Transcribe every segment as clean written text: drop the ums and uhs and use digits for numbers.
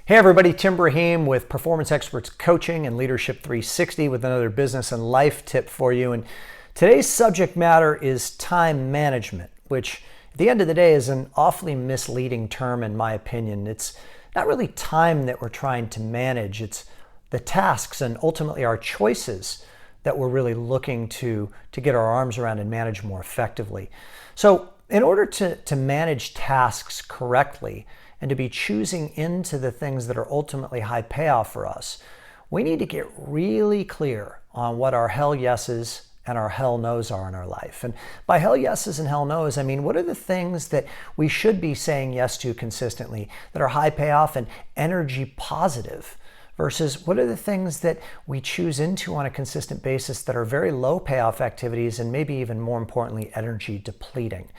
Hey everybody, Tim Brahim with Performance Experts Coaching and Leadership 360 with another business and life tip for you. And today's subject matter is time management, which at the end of the day is an awfully misleading term in my opinion. It's not really time that we're trying to manage, it's the tasks and ultimately our choices that we're really looking to get our arms around and manage more effectively. So in order to manage tasks correctly, and to be choosing into the things that are ultimately high payoff for us, we need to get really clear on what our hell yeses and our hell no's are in our life. And by hell yeses and hell no's, I mean, what are the things that we should be saying yes to consistently that are high payoff and energy positive versus what are the things that we choose into on a consistent basis that are very low payoff activities and maybe even more importantly, energy depleting.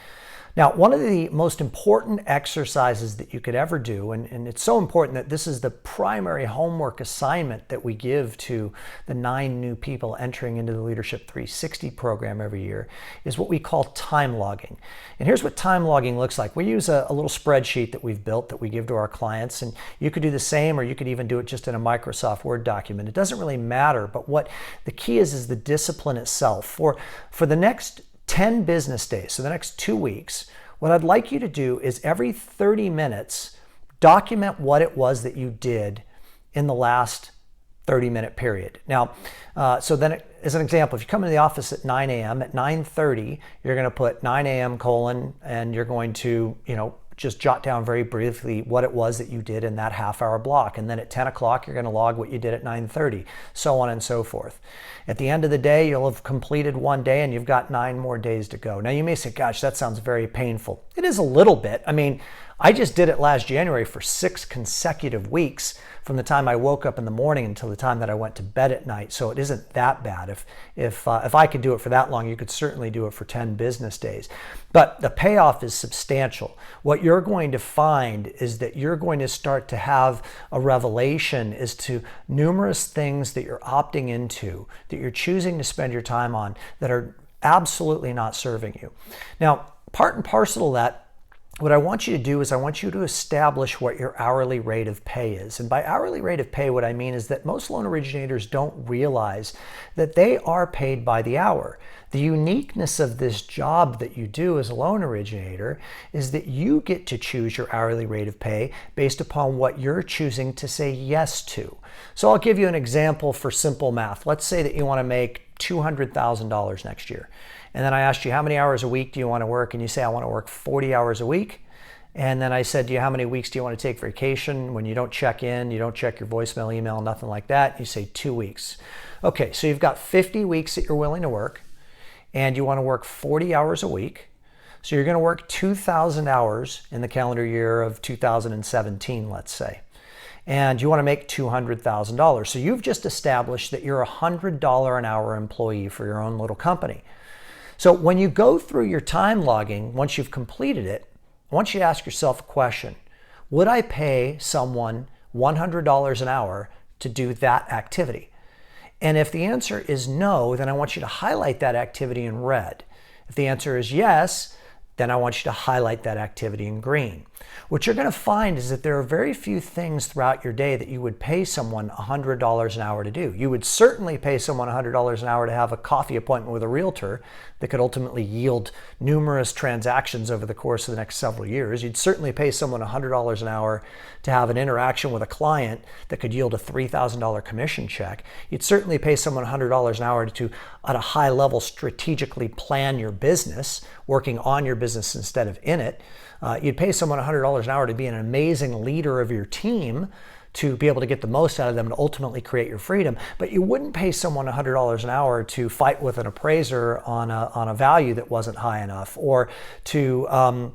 Now, one of the most important exercises that you could ever do, and it's so important that this is the primary homework assignment that we give to the 9 new people entering into the Leadership 360 program every year, is what we call time logging. And here's what time logging looks like. We use a little spreadsheet that we've built that we give to our clients, and you could do the same or you could even do it just in a Microsoft Word document. It doesn't really matter, but what the key is the discipline itself. For the next 10 business days, so the next 2 weeks, what I'd like you to do is every 30 minutes, document what it was that you did in the last 30-minute period. Now, so then as an example, if you come into the office at 9 a.m., at 9:30, you're going to put 9 a.m. : and you're going to, just jot down very briefly what it was that you did in that half-hour block. And then at 10 o'clock, you're going to log what you did at 9:30, so on and so forth. At the end of the day, you'll have completed 1 day and you've got 9 more days to go. Now you may say, gosh, that sounds very painful. It is a little bit. I mean, I just did it last January for 6 consecutive weeks from the time I woke up in the morning until the time that I went to bed at night. So it isn't that bad. If I could do it for that long, you could certainly do it for 10 business days. But the payoff is substantial. What you're going to find is that you're going to start to have a revelation as to numerous things that you're opting into, that you're choosing to spend your time on that are absolutely not serving you. Now, part and parcel of that, what I want you to do is I want you to establish what your hourly rate of pay is. And by hourly rate of pay, what I mean is that most loan originators don't realize that they are paid by the hour. The uniqueness of this job that you do as a loan originator is that you get to choose your hourly rate of pay based upon what you're choosing to say yes to. So I'll give you an example for simple math. Let's say that you want to make $200,000 next year. And then I asked you, how many hours a week do you want to work? And you say, I want to work 40 hours a week. And then I said to you, how many weeks do you want to take vacation when you don't check in, you don't check your voicemail, email, nothing like that? You say 2 weeks. Okay, so you've got 50 weeks that you're willing to work and you want to work 40 hours a week. So you're going to work 2,000 hours in the calendar year of 2017, let's say. And you want to make $200,000. So you've just established that you're a $100 an hour employee for your own little company. So when you go through your time logging, once you've completed it, I want you to ask yourself a question. Would I pay someone $100 an hour to do that activity? And if the answer is no, then I want you to highlight that activity in red. If the answer is yes, then I want you to highlight that activity in green. What you're going to find is that there are very few things throughout your day that you would pay someone $100 an hour to do. You would certainly pay someone $100 an hour to have a coffee appointment with a realtor that could ultimately yield numerous transactions over the course of the next several years. You'd certainly pay someone $100 an hour to have an interaction with a client that could yield a $3,000 commission check. You'd certainly pay someone $100 an hour to, at a high level, strategically plan your business, working on your business instead of in it. You'd pay someone $100 an hour to be an amazing leader of your team, to be able to get the most out of them and ultimately create your freedom. But you wouldn't pay someone $100 an hour to fight with an appraiser on a value that wasn't high enough, or to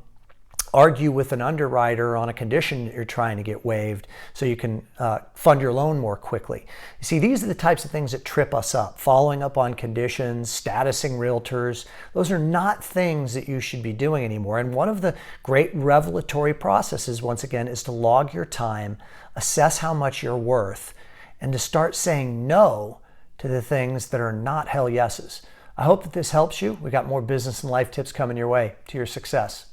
argue with an underwriter on a condition that you're trying to get waived so you can fund your loan more quickly. You see, these are the types of things that trip us up. Following up on conditions, statusing realtors, those are not things that you should be doing anymore. And one of the great revelatory processes, once again, is to log your time, assess how much you're worth, and to start saying no to the things that are not hell yeses. I hope that this helps you. We got more business and life tips coming your way to your success.